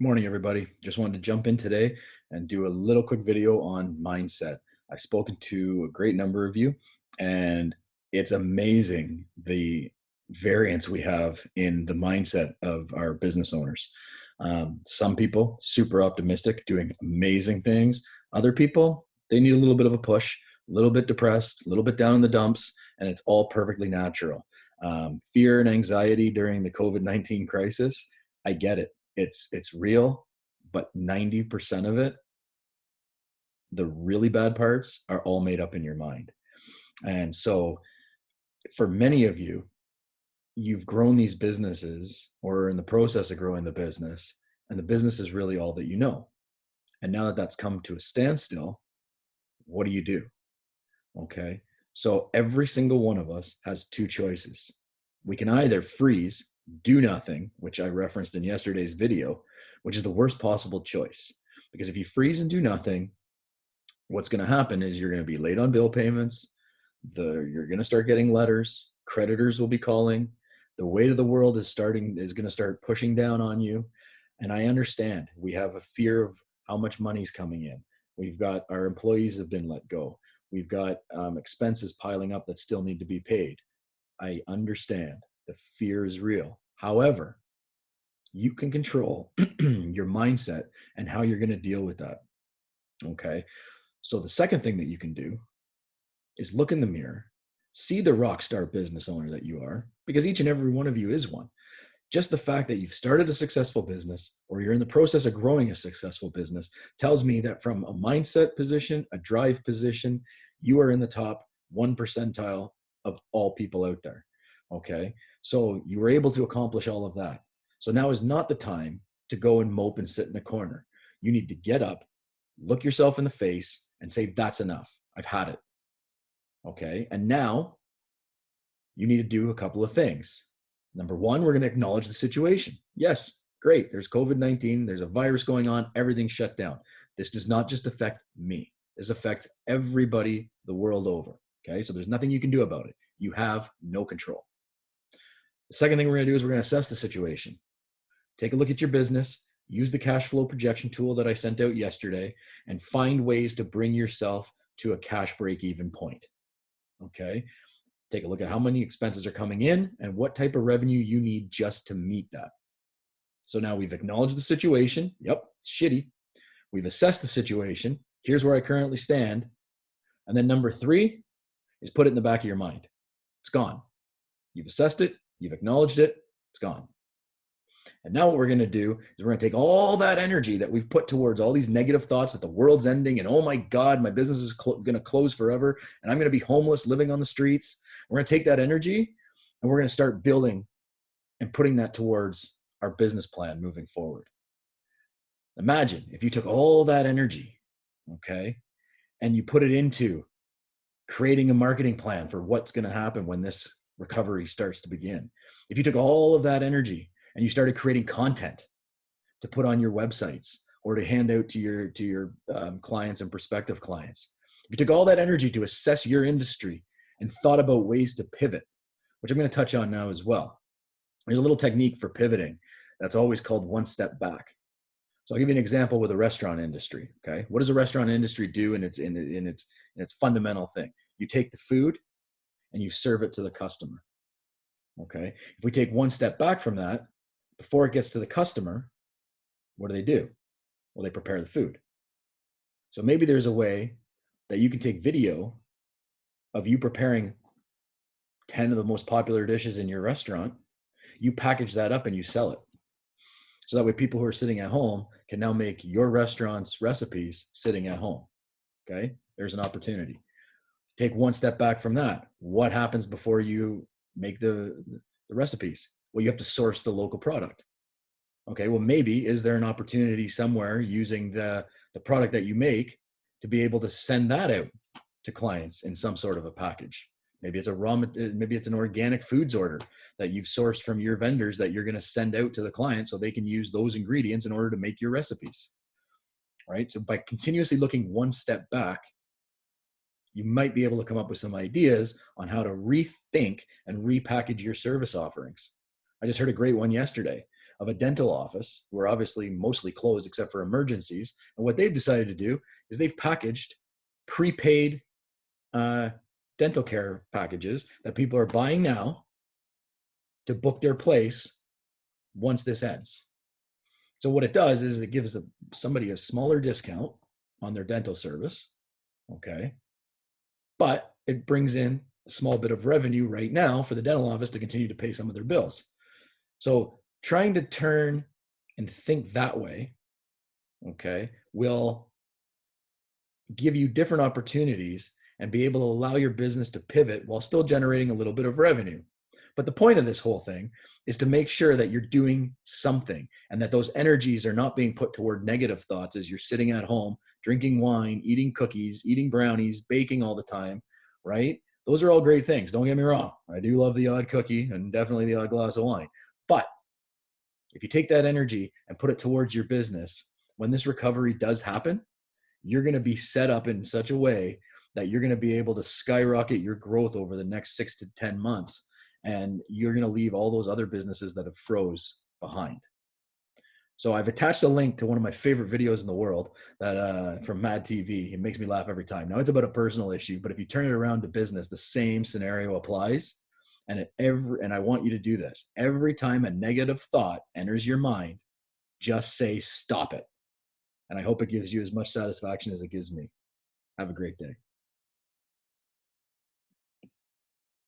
Good morning, everybody. Just wanted to jump in today and do a little quick video on mindset. I've spoken to a great number of you, and it's amazing the variance we have in the mindset of our business owners. Some people super optimistic, doing amazing things. Other people, they need a little bit of a push, a little bit depressed, a little bit down in the dumps, and it's all perfectly natural. Fear and anxiety during the COVID-19 crisis, I get it. It's real, but 90% of it, the really bad parts, are all made up in your mind. And so for many of you, you've grown these businesses or are in the process of growing the business, and the business is really all that you know. And now that that's come to a standstill, what do you do? Okay. So every single one of us has two choices. We can either freeze, do nothing, which I referenced in yesterday's video, which is the worst possible choice. Because if you freeze and do nothing, what's going to happen is you're going to be late on bill payments. You're going to start getting letters. Creditors will be calling. The weight of the world is going to start pushing down on you. And I understand we have a fear of how much money's coming in. We've got our employees have been let go. We've got expenses piling up that still need to be paid. I understand the fear is real. However, you can control your mindset and how you're going to deal with that. Okay. So the second thing that you can do is look in the mirror, see the rock star business owner that you are, because each and every one of you is one. Just the fact that you've started a successful business or you're in the process of growing a successful business tells me that from a mindset position, a drive position, you are in the top 1 percentile of all people out there. Okay. So you were able to accomplish all of that. So now is not the time to go and mope and sit in a corner. You need to get up, look yourself in the face, and say, that's enough. I've had it. Okay. And now you need to do a couple of things. Number one, we're going to acknowledge the situation. Yes, great. There's COVID-19. There's a virus going on. Everything's shut down. This does not just affect me. This affects everybody the world over. Okay. So there's nothing you can do about it. You have no control. The second thing we're going to do is we're going to assess the situation. Take a look at your business, use the cash flow projection tool that I sent out yesterday, and find ways to bring yourself to a cash break-even point. Okay. Take a look at how many expenses are coming in and what type of revenue you need just to meet that. So now we've acknowledged the situation. Yep, it's shitty. We've assessed the situation. Here's where I currently stand. And then number three is put it in the back of your mind. It's gone. You've assessed it. You've acknowledged it. It's gone. And now what we're going to do is we're going to take all that energy that we've put towards all these negative thoughts that the world's ending and, oh my God, my business is going to close forever and I'm going to be homeless living on the streets. We're going to take that energy and we're going to start building and putting that towards our business plan moving forward. Imagine if you took all that energy, okay, and you put it into creating a marketing plan for what's going to happen when this recovery starts to begin. If you took all of that energy and you started creating content to put on your websites or to hand out to your clients and prospective clients, if you took all that energy to assess your industry and thought about ways to pivot, which I'm going to touch on now as well. There's a little technique for pivoting that's always called one step back. So I'll give you an example with the restaurant industry. Okay, what does a restaurant industry do in its fundamental thing? You take the food and you serve it to the customer. Okay, if we take one step back from that, before it gets to the customer, what do? Well, they prepare the food. So maybe there's a way that you can take video of you preparing 10 of the most popular dishes in your restaurant. You package that up and you sell it. So that way people who are sitting at home can now make your restaurant's recipes sitting at home. Okay, there's an opportunity. Take one step back from that. What happens before you make the recipes? Well, you have to source the local product. Okay, well, maybe is there an opportunity somewhere using the product that you make to be able to send that out to clients in some sort of a package? Maybe it's maybe it's an organic foods order that you've sourced from your vendors that you're going to send out to the client so they can use those ingredients in order to make your recipes. Right? So by continuously looking one step back, you might be able to come up with some ideas on how to rethink and repackage your service offerings. I just heard a great one yesterday of a dental office who are obviously mostly closed except for emergencies. And what they've decided to do is they've packaged prepaid uh, dental care packages that people are buying now to book their place once this ends. So what it does is it gives somebody a smaller discount on their dental service, okay? But it brings in a small bit of revenue right now for the dental office to continue to pay some of their bills. So trying to turn and think that way, okay, will give you different opportunities and be able to allow your business to pivot while still generating a little bit of revenue. But the point of this whole thing is to make sure that you're doing something and that those energies are not being put toward negative thoughts as you're sitting at home, drinking wine, eating cookies, eating brownies, baking all the time, right? Those are all great things. Don't get me wrong. I do love the odd cookie and definitely the odd glass of wine. But if you take that energy and put it towards your business, when this recovery does happen, you're going to be set up in such a way that you're going to be able to skyrocket your growth over the next 6 to 10 months. And you're going to leave all those other businesses that have froze behind. So I've attached a link to one of my favorite videos in the world that from Mad TV. It makes me laugh every time. Now it's about a personal issue, but if you turn it around to business, the same scenario applies. And I want you to do this. Every time a negative thought enters your mind, just say stop it. And I hope it gives you as much satisfaction as it gives me. Have a great day.